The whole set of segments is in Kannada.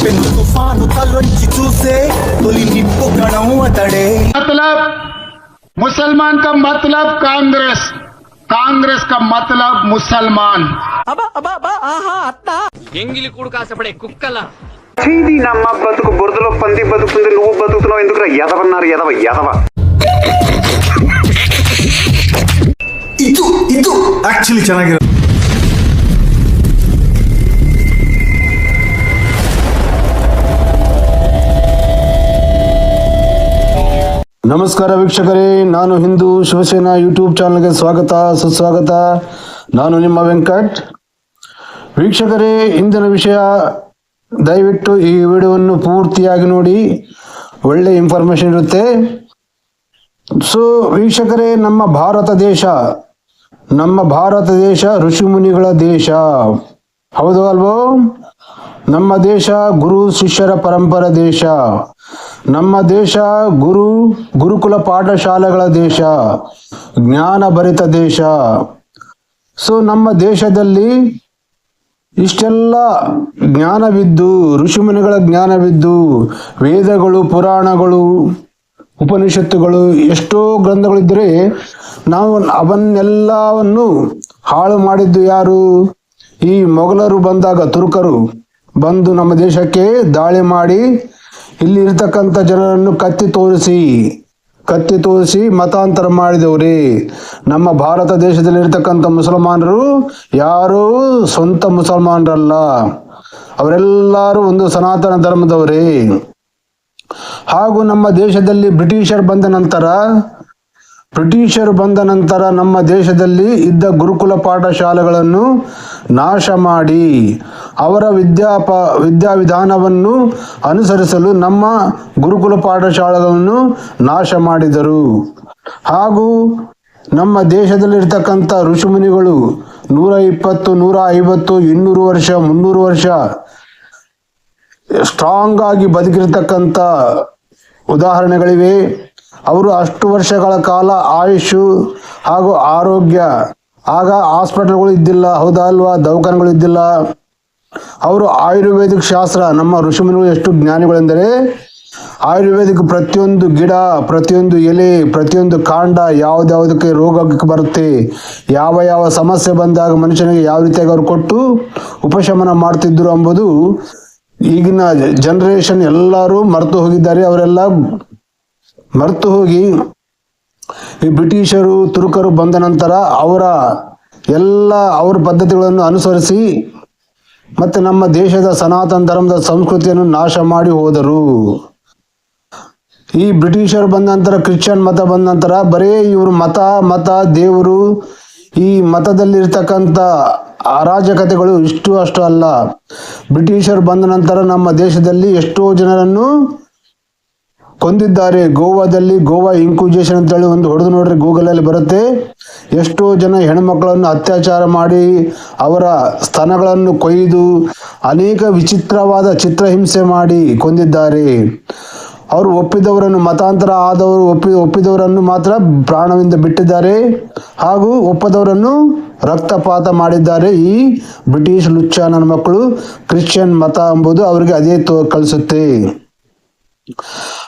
పెను తుఫాను తలొంచి చూసే తొలి నిప్పు కణం అతడే. मतलब मुसलमान का मतलब कांग्रेस, कांग्रेस का मतलब मुसलमान. ఎంగిలి కూడు కాసపడే కుక్కల చీది నమ్మ బతుకు బురదలో పంది బతుకుంది, నువ్వు బతుకుతున్నావు ఎందుకురా ఎదవన్నారు ఎదవ ఎదవ. ಇದು ಇದು ಆಕ್ಚುಲಿ ಚೆನ್ನಾಗಿರೋ. ನಮಸ್ಕಾರ ವೀಕ್ಷಕರೇ, ನಾನು ಹಿಂದೂ ಶಿವಸೇನಾ ಯೂಟ್ಯೂಬ್ ಚಾನಲ್ಗೆ ಸ್ವಾಗತ ಸುಸ್ವಾಗತ. ನಾನು ನಿಮ್ಮ ವೆಂಕಟ್. ವೀಕ್ಷಕರೇ, ಇಂದಿನ ವಿಷಯ ದಯವಿಟ್ಟು ಈ ವಿಡಿಯೋವನ್ನು ಪೂರ್ತಿಯಾಗಿ ನೋಡಿ, ಒಳ್ಳೆ ಇನ್ಫಾರ್ಮೇಶನ್ ಇರುತ್ತೆ. ಸೊ ವೀಕ್ಷಕರೇ, ನಮ್ಮ ಭಾರತ ದೇಶ ಋಷಿಮುನಿಗಳ ದೇಶ, ಹೌದು ಅಲ್ವೋ? ನಮ್ಮ ದೇಶ ಗುರು ಶಿಷ್ಯರ ಪರಂಪರೆ ದೇಶ, ನಮ್ಮ ದೇಶ ಗುರುಕುಲ ಪಾಠಶಾಲೆಗಳ ದೇಶ, ಜ್ಞಾನ ಭರಿತ ದೇಶ. ಸೊ ನಮ್ಮ ದೇಶದಲ್ಲಿ ಇಷ್ಟೆಲ್ಲ ಜ್ಞಾನವಿದ್ದು, ಋಷಿಮುನಿಗಳ ಜ್ಞಾನವಿದ್ದು, ವೇದಗಳು, ಪುರಾಣಗಳು, ಉಪನಿಷತ್ತುಗಳು, ಎಷ್ಟೋ ಗ್ರಂಥಗಳಿದ್ದರೆ ನಾವು ಅವನ್ನೆಲ್ಲವನ್ನು ಹಾಳು ಮಾಡಿದ್ದು ಯಾರು? ಈ ಮೊಘಲರು ಬಂದಾಗ, ತುರ್ಕರು ಬಂದು ನಮ್ಮ ದೇಶಕ್ಕೆ ದಾಳಿ ಮಾಡಿ ಇಲ್ಲಿ ಇರ್ತಕ್ಕಂಥ ಜನರನ್ನು ಕತ್ತಿ ತೋರಿಸಿ ಮತಾಂತರ ಮಾಡಿದವ್ರೆ. ನಮ್ಮ ಭಾರತ ದೇಶದಲ್ಲಿ ಇರ್ತಕ್ಕಂಥ ಮುಸಲ್ಮಾನರು ಯಾರೂ ಸ್ವಂತ ಮುಸಲ್ಮಾನರಲ್ಲ, ಅವರೆಲ್ಲರೂ ಒಂದು ಸನಾತನ ಧರ್ಮದವರೇ. ಹಾಗೂ ನಮ್ಮ ದೇಶದಲ್ಲಿ ಬ್ರಿಟಿಷರು ಬಂದ ನಂತರ ನಮ್ಮ ದೇಶದಲ್ಲಿ ಇದ್ದ ಗುರುಕುಲ ಪಾಠಶಾಲೆಗಳನ್ನು ನಾಶ ಮಾಡಿ ಅವರ ವಿದ್ಯಾವಿಧಾನವನ್ನು ಅನುಸರಿಸಲು ನಮ್ಮ ಗುರುಕುಲ ಪಾಠಶಾಲೆಗಳನ್ನು ನಾಶ ಮಾಡಿದರು. ಹಾಗೂ ನಮ್ಮ ದೇಶದಲ್ಲಿರ್ತಕ್ಕಂಥ ಋಷಿಮುನಿಗಳು 120, 150, 200 ವರ್ಷ, 300 ವರ್ಷ ಸ್ಟ್ರಾಂಗ್ ಆಗಿ ಬದುಕಿರ್ತಕ್ಕಂಥ ಉದಾಹರಣೆಗಳಿವೆ. ಅವರು ಅಷ್ಟು ವರ್ಷಗಳ ಕಾಲ ಆಯುಷು ಹಾಗೂ ಆರೋಗ್ಯ, ಆಗ ಹಾಸ್ಪಿಟಲ್ಗಳು ಇದ್ದಿಲ್ಲ, ಹೌದಾ ಅಲ್ವಾ? ದವಾಖಾನೆಗಳು ಇದ್ದಿಲ್ಲ. ಅವರು ಆಯುರ್ವೇದಿಕ್ ಶಾಸ್ತ್ರ, ನಮ್ಮ ಋಷಿಮುನಿಗಳು ಎಷ್ಟು ಜ್ಞಾನಿಗಳೆಂದರೆ ಆಯುರ್ವೇದಿಕ್ ಪ್ರತಿಯೊಂದು ಗಿಡ, ಪ್ರತಿಯೊಂದು ಎಲೆ, ಪ್ರತಿಯೊಂದು ಕಾಂಡ ಯಾವುದಕ್ಕೆ ರೋಗಕ್ಕೆ ಬರುತ್ತೆ, ಯಾವ ಸಮಸ್ಯೆ ಬಂದಾಗ ಮನುಷ್ಯನಿಗೆ ಯಾವ ರೀತಿಯಾಗಿ ಅವರು ಕೊಟ್ಟು ಉಪಶಮನ ಮಾಡ್ತಿದ್ರು ಎಂಬುದು ಈಗಿನ ಜನರೇಷನ್ ಎಲ್ಲರೂ ಮರೆತು ಹೋಗಿದ್ದಾರೆ. ಅವರೆಲ್ಲ ಮರೆತು ಹೋಗಿ ಈ ಬ್ರಿಟಿಷರು, ತುರ್ಕರು ಬಂದ ನಂತರ ಅವರ ಪದ್ಧತಿಗಳನ್ನು ಅನುಸರಿಸಿ ಮತ್ತೆ ನಮ್ಮ ದೇಶದ ಸನಾತನ ಧರ್ಮದ ಸಂಸ್ಕೃತಿಯನ್ನು ನಾಶ ಮಾಡಿ ಹೋದರು. ಈ ಬ್ರಿಟಿಷರು ಬಂದ ನಂತರ, ಕ್ರಿಶ್ಚಿಯನ್ ಮತ ಬಂದ ನಂತರ ಬರೀ ಇವರು ಮತ ದೇವರು, ಈ ಮತದಲ್ಲಿರ್ತಕ್ಕಂಥ ಅರಾಜಕತೆಗಳು ಇಷ್ಟು ಅಷ್ಟು ಅಲ್ಲ. ಬ್ರಿಟಿಷರು ಬಂದ ನಂತರ ನಮ್ಮ ದೇಶದಲ್ಲಿ ಎಷ್ಟೋ ಜನರನ್ನು ಕೊಂದಿದ್ದಾರೆ. ಗೋವಾದಲ್ಲಿ ಗೋವಾ ಇನ್ಕ್ವಿಸಿಷನ್ ಅಂತೇಳಿ ಒಂದು ಹೊಡೆದು ನೋಡ್ರಿ, ಗೂಗಲಲ್ಲಿ ಬರುತ್ತೆ. ಎಷ್ಟೋ ಜನ ಹೆಣ್ಮಕ್ಳನ್ನು ಅತ್ಯಾಚಾರ ಮಾಡಿ ಅವರ ಸ್ತನಗಳನ್ನು ಕೊಯ್ದು ಅನೇಕ ವಿಚಿತ್ರವಾದ ಚಿತ್ರಹಿಂಸೆ ಮಾಡಿ ಕೊಂದಿದ್ದಾರೆ. ಅವರು ಒಪ್ಪಿದವರನ್ನು, ಮತಾಂತರ ಆದವರು ಒಪ್ಪಿದವರನ್ನು ಮಾತ್ರ ಪ್ರಾಣವಿಂದ ಬಿಟ್ಟಿದ್ದಾರೆ, ಹಾಗೂ ಒಪ್ಪದವರನ್ನು ರಕ್ತಪಾತ ಮಾಡಿದ್ದಾರೆ. ಈ ಬ್ರಿಟಿಷ್ ಲುಚ್ಚ ನನ್ನ ಮಕ್ಕಳು ಕ್ರಿಶ್ಚಿಯನ್ ಮತ ಎಂಬುದು ಅವರಿಗೆ ಅದೇ ಕಳಿಸುತ್ತೆ.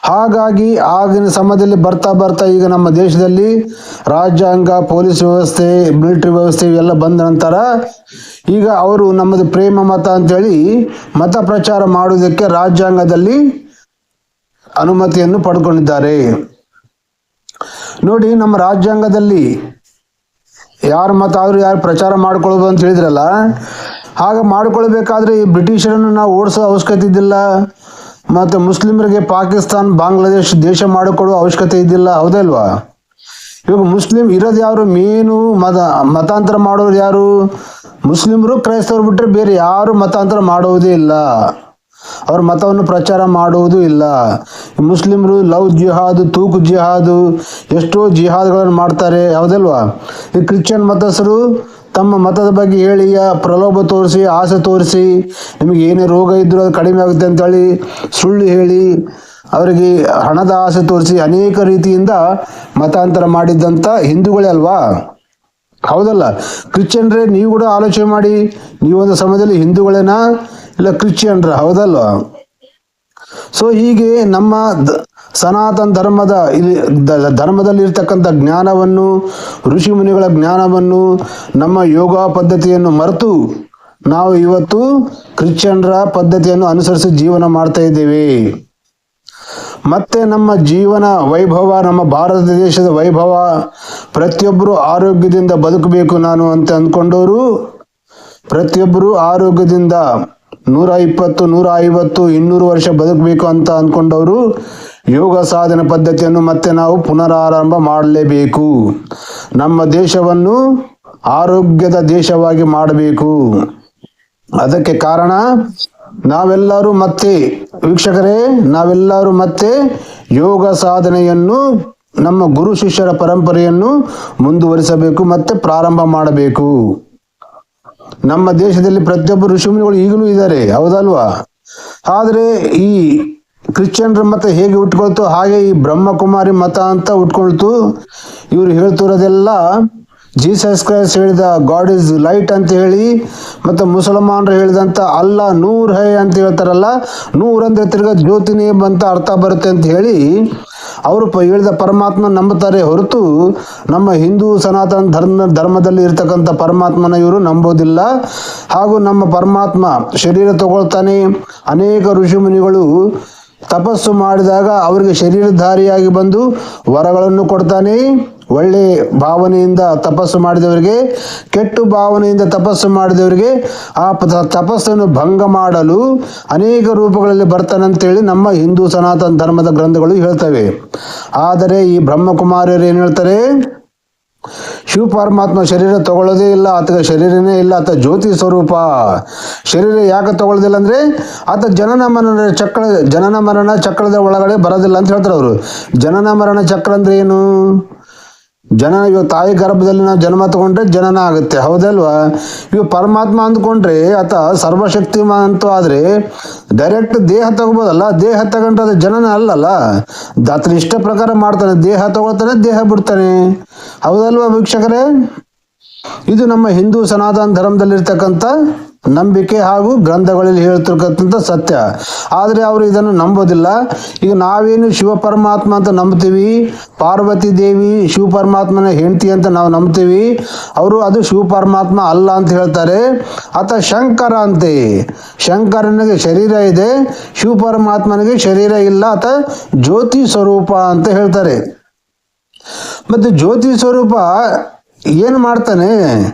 ಹಾಗಾಗಿ ಆಗಿನ ಸಮಯದಲ್ಲಿ ಬರ್ತಾ ಈಗ ನಮ್ಮ ದೇಶದಲ್ಲಿ ರಾಜ್ಯಾಂಗ, ಪೊಲೀಸ್ ವ್ಯವಸ್ಥೆ, ಮಿಲಿಟರಿ ವ್ಯವಸ್ಥೆ ಇವೆಲ್ಲ ಬಂದ ನಂತರ ಈಗ ಅವರು ನಮ್ಮದು ಪ್ರೇಮ ಮತ ಅಂತೇಳಿ ಮತ ಪ್ರಚಾರ ಮಾಡುವುದಕ್ಕೆ ರಾಜ್ಯಾಂಗದಲ್ಲಿ ಅನುಮತಿಯನ್ನು ಪಡ್ಕೊಂಡಿದ್ದಾರೆ. ನೋಡಿ, ನಮ್ಮ ರಾಜ್ಯಾಂಗದಲ್ಲಿ ಯಾರ ಮತ ಆದರೂ ಯಾರು ಪ್ರಚಾರ ಮಾಡ್ಕೊಳ್ಬೋದು ಅಂತ ಹೇಳಿದ್ರಲ್ಲ, ಆಗ ಮಾಡ್ಕೊಳ್ಬೇಕಾದ್ರೆ ಈ ಬ್ರಿಟಿಷರನ್ನು ನಾವು ಓಡಿಸೋ ಅವಶ್ಯಕತೆ ಇದ್ದಿಲ್ಲ, ಮತ್ತು ಮುಸ್ಲಿಮರಿಗೆ ಪಾಕಿಸ್ತಾನ್, ಬಾಂಗ್ಲಾದೇಶ್ ದೇಶ ಮಾಡಿಕೊಡುವ ಅವಶ್ಯಕತೆ ಇದ್ದಿಲ್ಲ, ಹೌದಲ್ವಾ? ಇವಾಗ ಮುಸ್ಲಿಂ ಇರೋದು ಯಾರು? ಮೇನು ಮತಾಂತರ ಮಾಡೋರು ಯಾರು? ಮುಸ್ಲಿಮರು, ಕ್ರೈಸ್ತವರು ಬಿಟ್ಟರೆ ಬೇರೆ ಯಾರು ಮತಾಂತರ ಮಾಡುವುದೇ ಇಲ್ಲ, ಅವ್ರ ಮತವನ್ನು ಪ್ರಚಾರ ಮಾಡುವುದೂ ಇಲ್ಲ. ಮುಸ್ಲಿಮರು ಲವ್ ಜಿಹಾದ್, ತೂಕು ಜಿಹಾದು, ಎಷ್ಟೋ ಜಿಹಾದ್ಗಳನ್ನು ಮಾಡ್ತಾರೆ, ಹೌದಲ್ವಾ? ಈ ಕ್ರಿಶ್ಚಿಯನ್ ಮತಸ್ಥರು ತಮ್ಮ ಮತದ ಬಗ್ಗೆ ಹೇಳಿ, ಪ್ರಲೋಭ ತೋರಿಸಿ, ಆಸೆ ತೋರಿಸಿ, ನಿಮಗೆ ಏನೇ ರೋಗ ಇದ್ದರೂ ಅದು ಕಡಿಮೆ ಆಗುತ್ತೆ ಅಂತೇಳಿ ಸುಳ್ಳು ಹೇಳಿ, ಅವರಿಗೆ ಹಣದ ಆಸೆ ತೋರಿಸಿ ಅನೇಕ ರೀತಿಯಿಂದ ಮತಾಂತರ ಮಾಡಿದ್ದಂಥ ಹಿಂದೂಗಳೇ ಅಲ್ವಾ? ಹೌದಲ್ಲ? ಕ್ರಿಶ್ಚಿಯನ್ರೇ, ನೀವು ಕೂಡ ಆಲೋಚನೆ ಮಾಡಿ, ನೀವೊಂದು ಸಮಯದಲ್ಲಿ ಹಿಂದೂಗಳೇನಾ ಇಲ್ಲ ಕ್ರಿಶ್ಚಿಯನ್ರ? ಹೌದಲ್ವಾ? ಸೊ ಹೀಗೆ ನಮ್ಮ ಸನಾತನ ಧರ್ಮದಲ್ಲಿ ಇರ್ತಕ್ಕಂಥ ಜ್ಞಾನವನ್ನು, ಋಷಿ ಮುನಿಗಳ ಜ್ಞಾನವನ್ನು, ನಮ್ಮ ಯೋಗ ಪದ್ಧತಿಯನ್ನು ಮರೆತು ನಾವು ಇವತ್ತು ಕ್ರಿಶ್ಚಿಯನ್ರ ಪದ್ಧತಿಯನ್ನು ಅನುಸರಿಸಿ ಜೀವನ ಮಾಡ್ತಾ ಇದ್ದೇವೆ. ಮತ್ತೆ ನಮ್ಮ ಜೀವನ ವೈಭವ, ನಮ್ಮ ಭಾರತ ದೇಶದ ವೈಭವ, ಪ್ರತಿಯೊಬ್ಬರು ಆರೋಗ್ಯದಿಂದ ಬದುಕಬೇಕು ನಾನು ಅಂತ ಅಂದ್ಕೊಂಡವರು, ಪ್ರತಿಯೊಬ್ಬರು ಆರೋಗ್ಯದಿಂದ 120, 150, 200 ವರ್ಷ ಬದುಕಬೇಕು ಅಂತ ಅಂದ್ಕೊಂಡವರು ಯೋಗ ಸಾಧನೆ ಪದ್ಧತಿಯನ್ನು ಮತ್ತೆ ನಾವು ಪುನರಾರಂಭ ಮಾಡಲೇಬೇಕು. ನಮ್ಮ ದೇಶವನ್ನು ಆರೋಗ್ಯದ ದೇಶವಾಗಿ ಮಾಡಬೇಕು. ಅದಕ್ಕೆ ಕಾರಣ ನಾವೆಲ್ಲರೂ ಮತ್ತೆ ವೀಕ್ಷಕರೇ, ನಾವೆಲ್ಲರೂ ಮತ್ತೆ ಯೋಗ ಸಾಧನೆಯನ್ನು, ನಮ್ಮ ಗುರು ಶಿಷ್ಯರ ಪರಂಪರೆಯನ್ನು ಮುಂದುವರಿಸಬೇಕು, ಮತ್ತೆ ಪ್ರಾರಂಭ ಮಾಡಬೇಕು. ನಮ್ಮ ದೇಶದಲ್ಲಿ ಪ್ರತಿಯೊಬ್ಬರು ಋಷಿಮುನಿಗಳು ಈಗಲೂ ಇದ್ದಾರೆ, ಹೌದಲ್ವಾ? ಆದರೆ ಈ ಕ್ರಿಶ್ಚಿಯನ್ರ ಮತ ಹೇಗೆ ಉಟ್ಕೊಳ್ತು ಹಾಗೆ ಈ ಬ್ರಹ್ಮಕುಮಾರಿ ಮತ ಅಂತ ಉಟ್ಕೊಳ್ತು. ಇವರು ಹೇಳ್ತಿರೋದೆಲ್ಲ ಜೀಸಸ್ ಕ್ರೈಸ್ಟ್ ಹೇಳಿದ ಗಾಡ್ ಇಸ್ ಲೈಟ್ ಅಂತ ಹೇಳಿ, ಮತ್ತು ಮುಸಲ್ಮಾನರು ಹೇಳಿದಂಥ ಅಲ್ಲಾ ನೂರ್ ಹೈ ಅಂತ ಹೇಳ್ತಾರಲ್ಲ, ನೂರ್ ಅಂದ್ರೆ ತಿರ್ಗಾ ಜ್ಯೋತಿನೇ ಅಂತ ಅರ್ಥ ಬರುತ್ತೆ ಅಂತ ಹೇಳಿ ಅವರು ಹೇಳಿದ ಪರಮಾತ್ಮ ನಂಬುತ್ತಾರೆ ಹೊರತು ನಮ್ಮ ಹಿಂದೂ ಸನಾತನ ಧರ್ಮದಲ್ಲಿ ಇರ್ತಕ್ಕಂಥ ಪರಮಾತ್ಮನ ಇವರು ನಂಬೋದಿಲ್ಲ. ಹಾಗೂ ನಮ್ಮ ಪರಮಾತ್ಮ ಶರೀರ ತಗೊಳ್ತಾನೆ. ಅನೇಕ ಋಷಿ ಮುನಿಗಳು ತಪಸ್ಸು ಮಾಡಿದಾಗ ಅವರಿಗೆ ಶರೀರಧಾರಿಯಾಗಿ ಬಂದು ವರಗಳನ್ನು ಕೊಡ್ತಾನೆ. ಒಳ್ಳೆ ಭಾವನೆಯಿಂದ ತಪಸ್ಸು ಮಾಡಿದವರಿಗೆ, ಕೆಟ್ಟು ಭಾವನೆಯಿಂದ ತಪಸ್ಸು ಮಾಡಿದವರಿಗೆ ಆ ತಪಸ್ಸನ್ನು ಭಂಗ ಮಾಡಲು ಅನೇಕ ರೂಪಗಳಲ್ಲಿ ಬರ್ತಾನಂತೇಳಿ ನಮ್ಮ ಹಿಂದೂ ಸನಾತನ ಧರ್ಮದ ಗ್ರಂಥಗಳು ಹೇಳ್ತವೆ. ಆದರೆ ಈ ಬ್ರಹ್ಮಕುಮಾರಿಯರು ಏನು ಹೇಳ್ತಾರೆ? ಶಿವ ಪರಮಾತ್ಮ ಶರೀರ ತಗೊಳ್ಳೋದೇ ಇಲ್ಲ, ಆತಗೆ ಶರೀರನೇ ಇಲ್ಲ, ಆತ ಜ್ಯೋತಿ ಸ್ವರೂಪ. ಶರೀರ ಯಾಕೆ ತಗೊಳ್ಳೋದಿಲ್ಲ ಅಂದ್ರೆ ಆತ ಜನನ ಮರಣ ಚಕ್ರದ ಒಳಗಡೆ ಬರೋದಿಲ್ಲ ಅಂತ ಹೇಳ್ತಾರೆ ಅವರು. ಜನನ ಮರಣ ಚಕ್ರ ಅಂದ್ರೆ ಏನು? ಇವಾಗ ತಾಯಿ ಗರ್ಭದಲ್ಲಿ ನಾವು ಜನ್ಮ ತಗೊಂಡ್ರೆ ಜನನ ಆಗುತ್ತೆ, ಹೌದಲ್ವಾ? ಇವಾಗ ಪರಮಾತ್ಮ ಅಂದ್ಕೊಂಡ್ರೆ ಆತ ಸರ್ವಶಕ್ತಿಮಾನ್ ಆದ್ರೆ ಡೈರೆಕ್ಟ್ ದೇಹ ತಗೋಬೋದಲ್ಲ. ದೇಹ ತಗೊಂಡ್ರೆ ಅದು ಜನನ ಅಲ್ಲಲ್ಲ, ಆತನ ಇಷ್ಟ ಪ್ರಕಾರ ಮಾಡ್ತಾನೆ. ದೇಹ ತಗೊಳ್ತಾನೆ, ದೇಹ ಬಿಡ್ತಾನೆ, ಹೌದಲ್ವಾ ವೀಕ್ಷಕರೇ? ಇದು ನಮ್ಮ ಹಿಂದೂ ಸನಾತನ ಧರ್ಮದಲ್ಲಿರ್ತಕ್ಕಂಥ ನಂಬಿಕೆ ಹಾಗೂ ಗ್ರಂಥಗಳಲ್ಲಿ ಹೇಳ್ತಿರ್ತಕ್ಕಂಥ ಸತ್ಯ. ಆದರೆ ಅವರು ಇದನ್ನು ನಂಬೋದಿಲ್ಲ. ಈಗ ನಾವೇನು ಶಿವ ಪರಮಾತ್ಮ ಅಂತ ನಂಬ್ತೀವಿ, ಪಾರ್ವತಿ ದೇವಿ ಶಿವ ಪರಮಾತ್ಮನ ಹೆಂಡತಿ ಅಂತ ನಾವು ನಂಬ್ತೀವಿ. ಅವರು ಅದು ಶಿವ ಪರಮಾತ್ಮ ಅಲ್ಲ ಅಂತ ಹೇಳ್ತಾರೆ. ಆತ ಶಂಕರ ಅಂತೆ. ಶಂಕರನಿಗೆ ಶರೀರ ಇದೆ, ಶಿವ ಪರಮಾತ್ಮನಿಗೆ ಶರೀರ ಇಲ್ಲ, ಆತ ಜ್ಯೋತಿ ಸ್ವರೂಪ ಅಂತ ಹೇಳ್ತಾರೆ. ಮತ್ತೆ ಜ್ಯೋತಿ ಸ್ವರೂಪ ಏನು ಮಾಡ್ತಾನೆ?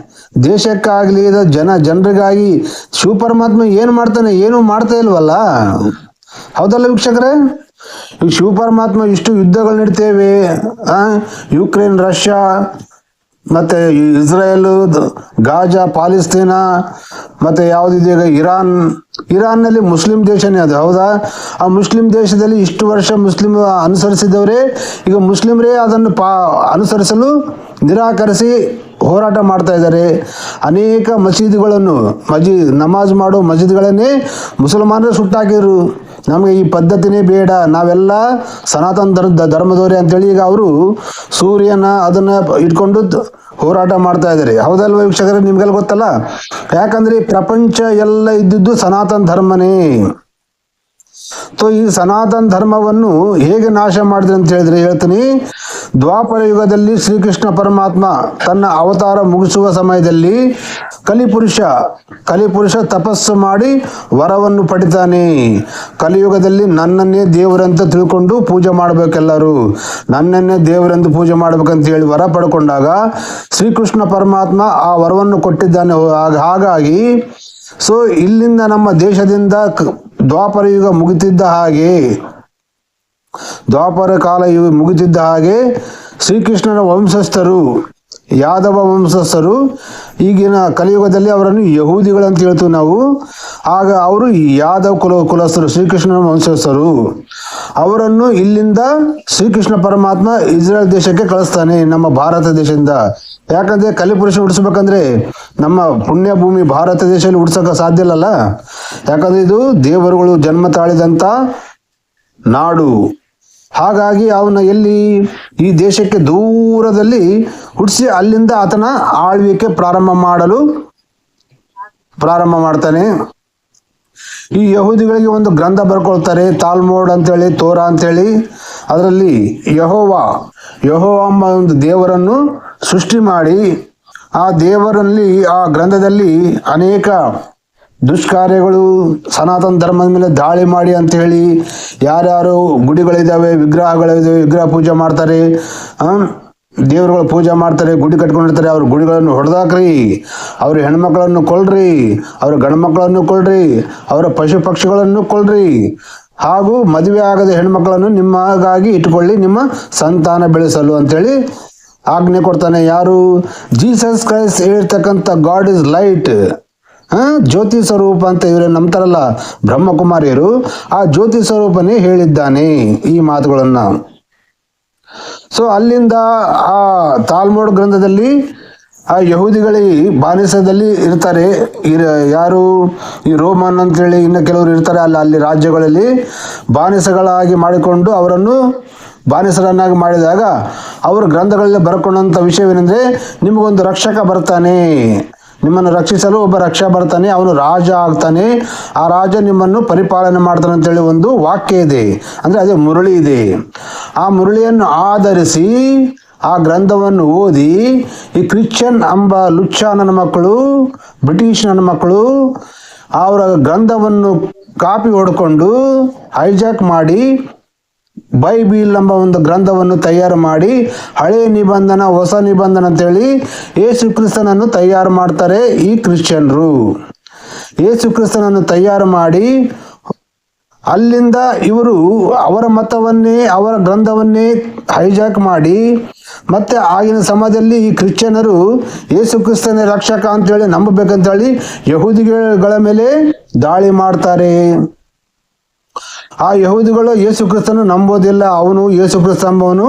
ದೇಶಕ್ಕಾಗ್ಲಿ ಜನರಿಗಾಗಿ ಶಿವ ಪರಮಾತ್ಮ ಏನು ಮಾಡ್ತಾನೆ? ಏನು ಮಾಡ್ತಾ ಇಲ್ವಲ್ಲ, ಹೌದಲ್ಲ ವೀಕ್ಷಕರೇ? ಈಗ ಶಿವ ಪರಮಾತ್ಮ ಇಷ್ಟು ಯುದ್ಧಗಳು ನಡೀತೇವೆ, ಯುಕ್ರೇನ್, ರಷ್ಯಾ, ಮತ್ತೆ ಇಸ್ರಾಯೇಲ್, ಗಾಜಾ, ಪಾಲಿಸ್ತೀನ, ಮತ್ತೆ ಯಾವುದಿದೆ ಇರಾನ್ನಲ್ಲಿ ಮುಸ್ಲಿಂ ದೇಶನೇ ಅದು, ಹೌದಾ? ಆ ಮುಸ್ಲಿಂ ದೇಶದಲ್ಲಿ ಇಷ್ಟು ವರ್ಷ ಮುಸ್ಲಿಂ ಅನುಸರಿಸಿದವರೇ ಈಗ ಮುಸ್ಲಿಮರೇ ಅದನ್ನು ಅನುಸರಿಸಲು ನಿರಾಕರಿಸಿ ಹೋರಾಟ ಮಾಡ್ತಾ ಇದ್ದಾರೆ. ಅನೇಕ ಮಸೀದಿಗಳನ್ನು ನಮಾಜ್ ಮಾಡೋ ಮಸೀದಿಗಳನ್ನೇ ಮುಸಲ್ಮಾನರೇ ಸುಟ್ಟಾಕಿದ್ರು. ನಮಗೆ ಈ ಪದ್ಧತಿನೇ ಬೇಡ, ನಾವೆಲ್ಲ ಸನಾತನ ಧರ್ಮದವರೇ ಅಂತೇಳಿ ಈಗ ಅವರು ಸೂರ್ಯನ ಅದನ್ನ ಇಟ್ಕೊಂಡು ಹೋರಾಟ ಮಾಡ್ತಾ ಇದ್ದಾರೆ, ಹೌದಲ್ವ ವೀಕ್ಷಕರೇ? ನಿಮ್ಗೆಲ್ಲ ಗೊತ್ತಲ್ಲ, ಯಾಕಂದ್ರೆ ಪ್ರಪಂಚ ಎಲ್ಲ ಇದ್ದಿದ್ದು ಸನಾತನ ಧರ್ಮನೇ. ಈ ಸನಾತನ ಧರ್ಮವನ್ನು ಹೇಗೆ ನಾಶ ಮಾಡಿದ್ರೆ ಅಂತ ಹೇಳಿದ್ರೆ ಹೇಳ್ತೀನಿ. ದ್ವಾಪರ ಯುಗದಲ್ಲಿ ಶ್ರೀಕೃಷ್ಣ ಪರಮಾತ್ಮ ತನ್ನ ಅವತಾರ ಮುಗಿಸುವ ಸಮಯದಲ್ಲಿ ಕಲಿಪುರುಷ ತಪಸ್ಸು ಮಾಡಿ ವರವನ್ನು ಪಡಿತಾನೆ. ಕಲಿಯುಗದಲ್ಲಿ ನನ್ನನ್ನೇ ದೇವರಂತ ತಿಳ್ಕೊಂಡು ಪೂಜೆ ಮಾಡಬೇಕೆಲ್ಲರೂ, ನನ್ನನ್ನೇ ದೇವರೆಂದು ಪೂಜೆ ಮಾಡ್ಬೇಕಂತ ಹೇಳಿ ವರ ಪಡ್ಕೊಂಡಾಗ ಶ್ರೀಕೃಷ್ಣ ಪರಮಾತ್ಮ ಆ ವರವನ್ನು ಕೊಟ್ಟಿದ್ದಾನೆ. ಹಾಗಾಗಿ ಇಲ್ಲಿಂದ ನಮ್ಮ ದೇಶದಿಂದ ದ್ವಾಪರ ಯುಗ ಮುಗಿತಿದ್ದ ಹಾಗೆ ಶ್ರೀಕೃಷ್ಣನ ವಂಶಸ್ಥರು, ಯಾದವ ವಂಶಸ್ಥರು, ಈಗಿನ ಕಲಿಯುಗದಲ್ಲಿ ಅವರನ್ನು ಯಹೂದಿಗಳಂತ ಹೇಳ್ತೀವಿ ನಾವು. ಆಗ ಅವರು ಯಾದವ ಕುಲಸ್ಥರು, ಶ್ರೀಕೃಷ್ಣನ ವಂಶಸ್ಥರು. ಅವರನ್ನು ಇಲ್ಲಿಂದ ಶ್ರೀಕೃಷ್ಣ ಪರಮಾತ್ಮ ಇಸ್ರೇಲ್ ದೇಶಕ್ಕೆ ಕಳಿಸ್ತಾನೆ, ನಮ್ಮ ಭಾರತ ದೇಶದಿಂದ. ಯಾಕಂದ್ರೆ ಕಲಿಪುರುಷ ಉಡಿಸ್ಬೇಕಂದ್ರೆ ನಮ್ಮ ಪುಣ್ಯ ಭೂಮಿ ಭಾರತ ದೇಶದಲ್ಲಿ ಉಡ್ಸಕ್ಕೆ ಸಾಧ್ಯ ಇಲ್ಲಲ್ಲ. ಯಾಕಂದ್ರೆ ಇದು ದೇವರುಗಳು ಜನ್ಮ ತಾಳಿದಂತ ನಾಡು. ಹಾಗಾಗಿ ಅವನ ಈ ದೇಶಕ್ಕೆ ದೂರದಲ್ಲಿ ಹುಟ್ಟಿಸಿ ಅಲ್ಲಿಂದ ಆತನ ಆಳ್ವಿಕೆ ಪ್ರಾರಂಭ ಮಾಡ್ತಾನೆ. ಈ ಯಹೂದಿಗಳಿಗೆ ಒಂದು ಗ್ರಂಥ ಬರ್ಕೊಳ್ತಾರೆ, ತಾಲ್ಮೋಡ್ ಅಂತೇಳಿ, ತೋರಾ ಅಂತೇಳಿ. ಅದರಲ್ಲಿ ಯೆಹೋವ ಎಂಬ ಒಂದು ದೇವರನ್ನು ಸೃಷ್ಟಿ ಮಾಡಿ, ಆ ದೇವರಲ್ಲಿ ಆ ಗ್ರಂಥದಲ್ಲಿ ಅನೇಕ ದುಷ್ಕಾರ್ಯಗಳು, ಸನಾತನ ಧರ್ಮದ ಮೇಲೆ ದಾಳಿ ಮಾಡಿ ಅಂತ ಹೇಳಿ ಯಾರ್ಯಾರು ಗುಡಿಗಳಿದ್ದಾವೆ, ವಿಗ್ರಹಗಳಿದ್ದಾವೆ, ವಿಗ್ರಹ ಪೂಜೆ ಮಾಡ್ತಾರೆ, ದೇವರುಗಳ ಪೂಜೆ ಮಾಡ್ತಾರೆ, ಗುಡಿ ಕಟ್ಕೊಂಡಿರ್ತಾರೆ, ಅವ್ರ ಗುಡಿಗಳನ್ನು ಹೊಡೆದಾಕ್ರಿ, ಅವ್ರ ಹೆಣ್ಮಕ್ಳನ್ನು ಕೊಲ್ರಿ, ಅವ್ರ ಗಂಡ್ಮಕ್ಳನ್ನು ಕೊಲ್ರಿ, ಅವರ ಪಶು ಪಕ್ಷಿಗಳನ್ನು ಕೊಲ್ರಿ, ಹಾಗೂ ಮದುವೆ ಆಗದ ಹೆಣ್ಮಕ್ಳನ್ನು ನಿಮಗಾಗಿ ಇಟ್ಕೊಳ್ಳಿ, ನಿಮ್ಮ ಸಂತಾನ ಬೆಳೆಸಲು ಅಂತೇಳಿ ಆಜ್ಞೆ ಕೊಡ್ತಾನೆ. ಯಾರು? ಜೀಸಸ್ ಕ್ರೈಸ್ಟ್ ಹೇಳ್ತಕ್ಕಂಥ ಗಾಡ್ ಇಸ್ ಲೈಟ್, ಜ್ಯೋತಿ ಸ್ವರೂಪ ಅಂತ ಇವರೇ ನಂಬ್ತಾರಲ್ಲ ಬ್ರಹ್ಮಕುಮಾರಿಯರು, ಆ ಜ್ಯೋತಿ ಸ್ವರೂಪನೇ ಹೇಳಿದ್ದಾನೆ ಈ ಮಾತುಗಳನ್ನ. ಸೊ ಅಲ್ಲಿಂದ ಆ ತಾಲ್ಮೋಡ್ ಗ್ರಂಥದಲ್ಲಿ ಆ ಯಹೂದಿಗಳಿಗೆ ಬಾನಿಸದಲ್ಲಿ ಇರ್ತಾರೆ. ಯಾರು? ಈ ರೋಮನ್ ಅಂತೇಳಿ ಇನ್ನು ಕೆಲವರು ಇರ್ತಾರೆ ಅಲ್ಲಿ ರಾಜ್ಯಗಳಲ್ಲಿ ಬಾನಿಸಗಳಾಗಿ ಮಾಡಿಕೊಂಡು ಅವರನ್ನು ಬಾನಿಸರನ್ನಾಗಿ ಮಾಡಿದಾಗ ಅವರ ಗ್ರಂಥಗಳಲ್ಲಿ ಬರ್ಕೊಂಡಂಥ ವಿಷಯವೇನೆಂದರೆ, ನಿಮಗೊಂದು ರಕ್ಷಕ ಬರ್ತಾನೆ, ನಿಮ್ಮನ್ನು ರಕ್ಷಿಸಲು ಒಬ್ಬ ರಕ್ಷ ಬರ್ತಾನೆ, ಅವನು ರಾಜ ಆಗ್ತಾನೆ, ಆ ರಾಜ ನಿಮ್ಮನ್ನು ಪರಿಪಾಲನೆ ಮಾಡ್ತಾನೆ ಅಂತೇಳಿ ಒಂದು ವಾಕ್ಯ ಇದೆ. ಅಂದರೆ ಅದೇ ಮುರಳಿ ಇದೆ. ಆ ಮುರಳಿಯನ್ನು ಆಧರಿಸಿ ಆ ಗ್ರಂಥವನ್ನು ಓದಿ ಈ ಕ್ರಿಶ್ಚಿಯನ್ ಎಂಬ ಲುಚ್ಚ ನನ್ನ ಮಕ್ಕಳು, ಬ್ರಿಟಿಷ್ ನನ್ನ ಮಕ್ಕಳು ಅವರ ಗ್ರಂಥವನ್ನು ಕಾಪಿ ಹೊಡ್ಕೊಂಡು ಹೈಜಾಕ್ ಮಾಡಿ ಬೈಬಿಲ್ ಎಂಬ ಒಂದು ಗ್ರಂಥವನ್ನು ತಯಾರು ಮಾಡಿ ಹಳೆಯ ನಿಬಂಧನ ಹೊಸ ನಿಬಂಧನ ಅಂತೇಳಿ ಯೇಸು ಕ್ರಿಸ್ತನನ್ನು ತಯಾರು ಮಾಡ್ತಾರೆ ಈ ಕ್ರಿಶ್ಚಿಯನ್ರು. ಯೇಸು ಕ್ರಿಸ್ತನನ್ನು ತಯಾರು ಮಾಡಿ ಅಲ್ಲಿಂದ ಇವರು ಅವರ ಮತವನ್ನೇ, ಅವರ ಗ್ರಂಥವನ್ನೇ ಹೈಜಾಕ್ ಮಾಡಿ ಮತ್ತೆ ಆಗಿನ ಸಮಯದಲ್ಲಿ ಈ ಕ್ರಿಶ್ಚಿಯನರು ಯೇಸು ಕ್ರಿಸ್ತನೇ ರಕ್ಷಕ ಅಂತೇಳಿ ನಂಬಬೇಕಂತೇಳಿ ಯಹೂದಿಗಳ ಮೇಲೆ ದಾಳಿ ಮಾಡ್ತಾರೆ. ಆ ಯಹೂದಿಗಳು ಯೇಸು ಕ್ರಿಸ್ತನು ನಂಬೋದಿಲ್ಲ. ಅವನು ಯೇಸು ಕ್ರಿಸ್ತ ಎಂಬವನು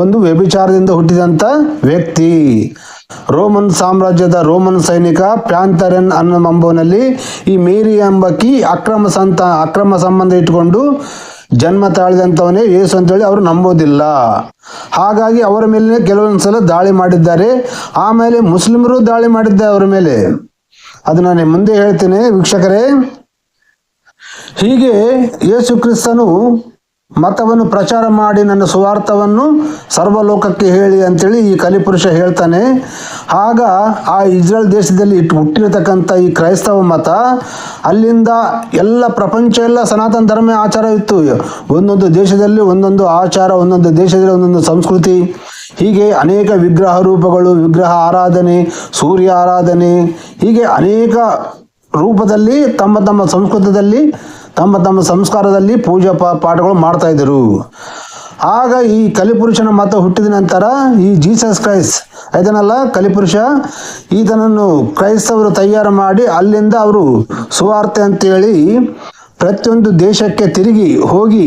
ಒಂದು ವ್ಯಭಿಚಾರದಿಂದ ಹುಟ್ಟಿದಂಥ ವ್ಯಕ್ತಿ. ರೋಮನ್ ಸಾಮ್ರಾಜ್ಯದ ರೋಮನ್ ಸೈನಿಕ ಪ್ಯಾಂಥರೆನ್ ಎಂಬವನಲ್ಲಿ ಈ ಮೇರಿ ಎಂಬಕಿ ಅಕ್ರಮ ಸಂಬಂಧ ಇಟ್ಟುಕೊಂಡು ಜನ್ಮ ತಾಳಿದಂಥವನೇ ಯೇಸು ಅಂತೇಳಿ ಅವರು ನಂಬೋದಿಲ್ಲ. ಹಾಗಾಗಿ ಅವರ ಮೇಲೆ ಕೆಲವೊಂದ್ಸಲ ದಾಳಿ ಮಾಡಿದ್ದಾರೆ. ಆಮೇಲೆ ಮುಸ್ಲಿಮರು ದಾಳಿ ಮಾಡಿದ್ದಾರೆ ಅವರ ಮೇಲೆ. ಅದು ನಾನು ಮುಂದೆ ಹೇಳ್ತೇನೆ ವೀಕ್ಷಕರೇ. ಹೀಗೆ ಯೇಸು ಕ್ರಿಸ್ತನು ಮತವನ್ನು ಪ್ರಚಾರ ಮಾಡಿ ನನ್ನ ಸುವಾರ್ಥವನ್ನು ಸರ್ವಲೋಕಕ್ಕೆ ಹೇಳಿ ಅಂತೇಳಿ ಈ ಕಲಿಪುರುಷ ಹೇಳ್ತಾನೆ. ಆಗ ಆ ಇಸ್ರೇಲ್ ದೇಶದಲ್ಲಿ ಹುಟ್ಟಿರತಕ್ಕಂಥ ಈ ಕ್ರೈಸ್ತವ ಮತ ಅಲ್ಲಿಂದ ಎಲ್ಲ ಪ್ರಪಂಚ ಎಲ್ಲ ಸನಾತನ ಧರ್ಮ ಆಚಾರ ಇತ್ತು. ಒಂದೊಂದು ದೇಶದಲ್ಲಿ ಒಂದೊಂದು ಆಚಾರ, ಒಂದೊಂದು ದೇಶದಲ್ಲಿ ಒಂದೊಂದು ಸಂಸ್ಕೃತಿ, ಹೀಗೆ ಅನೇಕ ವಿಗ್ರಹ ರೂಪಗಳು, ವಿಗ್ರಹ ಆರಾಧನೆ, ಸೂರ್ಯ ಆರಾಧನೆ, ಹೀಗೆ ಅನೇಕ ರೂಪದಲ್ಲಿ ತಮ್ಮ ತಮ್ಮ ಸಂಸ್ಕೃತದಲ್ಲಿ ತಮ್ಮ ತಮ್ಮ ಸಂಸ್ಕಾರದಲ್ಲಿ ಪೂಜಾ ಪಾಠಗಳು ಮಾಡ್ತಾ ಇದ್ದರು. ಆಗ ಈ ಕಲಿಪುರುಷನ ಮತ ಹುಟ್ಟಿದ ನಂತರ ಈ ಜೀಸಸ್ ಕ್ರೈಸ್ಟ್ ಇದನ್ನೆಲ್ಲ ಕಲಿಪುರುಷ ಈತನನ್ನು ಕ್ರೈಸ್ತವರು ತಯಾರು ಮಾಡಿ ಅಲ್ಲಿಂದ ಅವರು ಸುವಾರ್ತೆ ಅಂತೇಳಿ ಪ್ರತಿಯೊಂದು ದೇಶಕ್ಕೆ ತಿರುಗಿ ಹೋಗಿ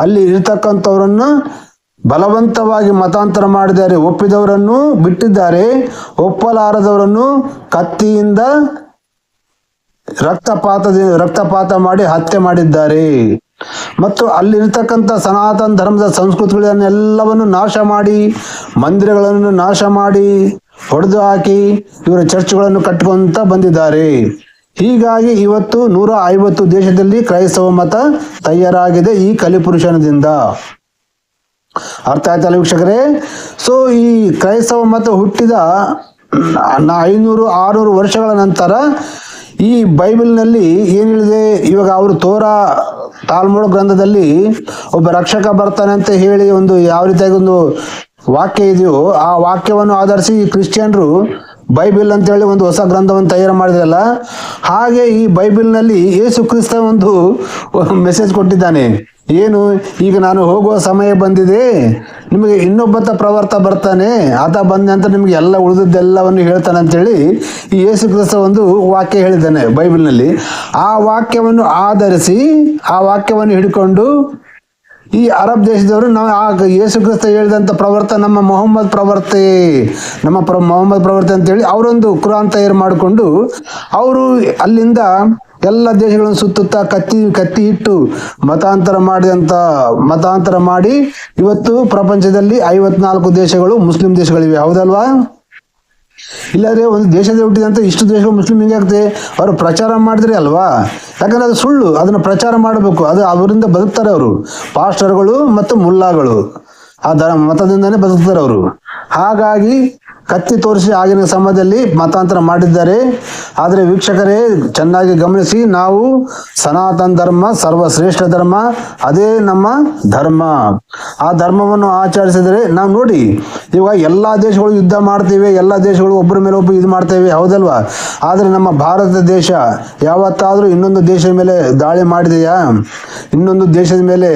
ಅಲ್ಲಿ ಇರ್ತಕ್ಕಂಥವ್ರನ್ನು ಬಲವಂತವಾಗಿ ಮತಾಂತರ ಮಾಡಿದ್ದಾರೆ. ಒಪ್ಪಿದವರನ್ನು ಬಿಟ್ಟಿದ್ದಾರೆ, ಒಪ್ಪಲಾರದವರನ್ನು ಕತ್ತಿಯಿಂದ ರಕ್ತಪಾತ ಮಾಡಿ ಹತ್ಯೆ ಮಾಡಿದ್ದಾರೆ. ಮತ್ತು ಅಲ್ಲಿರ್ತಕ್ಕಂಥ ಸನಾತನ ಧರ್ಮದ ಸಂಸ್ಕೃತಿಗಳನ್ನೆಲ್ಲವನ್ನು ನಾಶ ಮಾಡಿ, ಮಂದಿರಗಳನ್ನು ನಾಶ ಮಾಡಿ ಹೊಡೆದು ಹಾಕಿ ಇವರ ಚರ್ಚ್ಗಳನ್ನು ಕಟ್ಟಿಕೊಂತ ಬಂದಿದ್ದಾರೆ. ಹೀಗಾಗಿ ಇವತ್ತು 150 ದೇಶದಲ್ಲಿ ಕ್ರೈಸ್ತವ ಮತ ತಯಾರಾಗಿದೆ ಈ ಕಲಿಪುರುಷನದಿಂದ. ಅರ್ಥ ಆಯ್ತಲ್ಲ ವೀಕ್ಷಕರೇ? ಸೊ ಈ ಕ್ರೈಸ್ತವ ಮತ ಹುಟ್ಟಿದ 500-600 ವರ್ಷಗಳ ನಂತರ ಈ ಬೈಬಲ್ನಲ್ಲಿ ಏನು ಹೇಳಿದೆ, ಇವಾಗ ಅವರು ತಾಲ್ಮೋಡ್ ಗ್ರಂಥದಲ್ಲಿ ಒಬ್ಬ ರಕ್ಷಕ ಬರ್ತಾನೆ ಅಂತ ಹೇಳಿ ಒಂದು ಯಾವ ರೀತಿಯಾಗಿ ಒಂದು ವಾಕ್ಯ ಇದೆಯೋ, ಆ ವಾಕ್ಯವನ್ನು ಆಧರಿಸಿ ಈ ಕ್ರಿಶ್ಚಿಯನ್ರು ಬೈಬಲ್ ಅಂತೇಳಿ ಒಂದು ಹೊಸ ಗ್ರಂಥವನ್ನು ತಯಾರು ಮಾಡಿದ್ರಲ್ಲ, ಹಾಗೆ ಈ ಬೈಬಲ್ನಲ್ಲಿ ಯೇಸು ಕ್ರಿಸ್ತ ಒಂದು ಮೆಸೇಜ್ ಕೊಟ್ಟಿದ್ದಾನೆ. ಏನು? ಈಗ ನಾನು ಹೋಗುವ ಸಮಯ ಬಂದಿದೆ, ನಿಮಗೆ ಇನ್ನೊಬ್ಬ ಪ್ರವರ್ತ ಬರ್ತಾನೆ, ಆತ ಬಂದ ನಂತರ ನಿಮಗೆ ಎಲ್ಲ ಉಳಿದದ್ದೆಲ್ಲವನ್ನು ಹೇಳ್ತಾನೆ ಅಂತೇಳಿ ಈ ಯೇಸು ಕ್ರಿಸ್ತ ಒಂದು ವಾಕ್ಯ ಹೇಳಿದ್ದಾನೆ ಬೈಬಲ್ನಲ್ಲಿ. ಆ ವಾಕ್ಯವನ್ನು ಆಧರಿಸಿ, ಆ ವಾಕ್ಯವನ್ನು ಹಿಡ್ಕೊಂಡು ಈ ಅರಬ್ ದೇಶದವರು ನಾವು ಯೇಸು ಕ್ರಿಸ್ತ ಹೇಳಿದಂಥ ಪ್ರವರ್ತ ನಮ್ಮ ಮೊಹಮ್ಮದ್ ಪ್ರವರ್ತೆ ಅಂತೇಳಿ ಅವರೊಂದು ಕುರಾನ್ ತಯಾರು ಮಾಡಿಕೊಂಡು ಅವರು ಅಲ್ಲಿಂದ ಎಲ್ಲ ದೇಶಗಳನ್ನು ಸುತ್ತುತ್ತಾ ಕತ್ತಿ ಇಟ್ಟು ಮತಾಂತರ ಮಾಡಿ ಇವತ್ತು ಪ್ರಪಂಚದಲ್ಲಿ 54 ದೇಶಗಳು ಮುಸ್ಲಿಂ ದೇಶಗಳಿವೆ. ಹೌದಲ್ವಾ? ಇಲ್ಲಾಂದ್ರೆ ಒಂದು ದೇಶದ ಹುಟ್ಟಿದಂತ ಇಷ್ಟು ದೇಶಗಳು ಮುಸ್ಲಿಂ ಹಿಂಗೆ ಆಗ್ತದೆ, ಅವರು ಪ್ರಚಾರ ಮಾಡಿದ್ರೆ ಅಲ್ವಾ? ಯಾಕಂದ್ರೆ ಅದು ಸುಳ್ಳು, ಅದನ್ನ ಪ್ರಚಾರ ಮಾಡಬೇಕು, ಅದು ಅವರಿಂದ ಬದುಕ್ತಾರೆ ಅವರು, ಪಾಸ್ಟರ್ಗಳು ಮತ್ತು ಮುಲ್ಲಾಗಳು ಆ ಮತದಿಂದಾನೇ ಬದುಕ್ತಾರೆ ಅವರು. ಹಾಗಾಗಿ ಕತ್ತಿ ತೋರಿಸಿ ಆಗಿನ ಸಮಯದಲ್ಲಿ ಮತಾಂತರ ಮಾಡಿದ್ದಾರೆ. ಆದರೆ ವೀಕ್ಷಕರೇ ಚೆನ್ನಾಗಿ ಗಮನಿಸಿ, ನಾವು ಸನಾತನ ಧರ್ಮ ಸರ್ವಶ್ರೇಷ್ಠ ಧರ್ಮ, ಅದೇ ನಮ್ಮ ಧರ್ಮ. ಆ ಧರ್ಮವನ್ನು ಆಚರಿಸಿದರೆ ನಾವು ನೋಡಿ, ಇವಾಗ ಎಲ್ಲಾ ದೇಶಗಳು ಯುದ್ಧ ಮಾಡ್ತೇವೆ, ಎಲ್ಲಾ ದೇಶಗಳು ಒಬ್ಬರ ಮೇಲೆ ಒಬ್ಬರು ಇದು ಮಾಡ್ತೇವೆ, ಹೌದಲ್ವಾ? ಆದರೆ ನಮ್ಮ ಭಾರತ ದೇಶ ಯಾವತ್ತಾದ್ರೂ ಇನ್ನೊಂದು ದೇಶದ ಮೇಲೆ ದಾಳಿ ಮಾಡಿದೆಯಾ? ಇನ್ನೊಂದು ದೇಶದ ಮೇಲೆ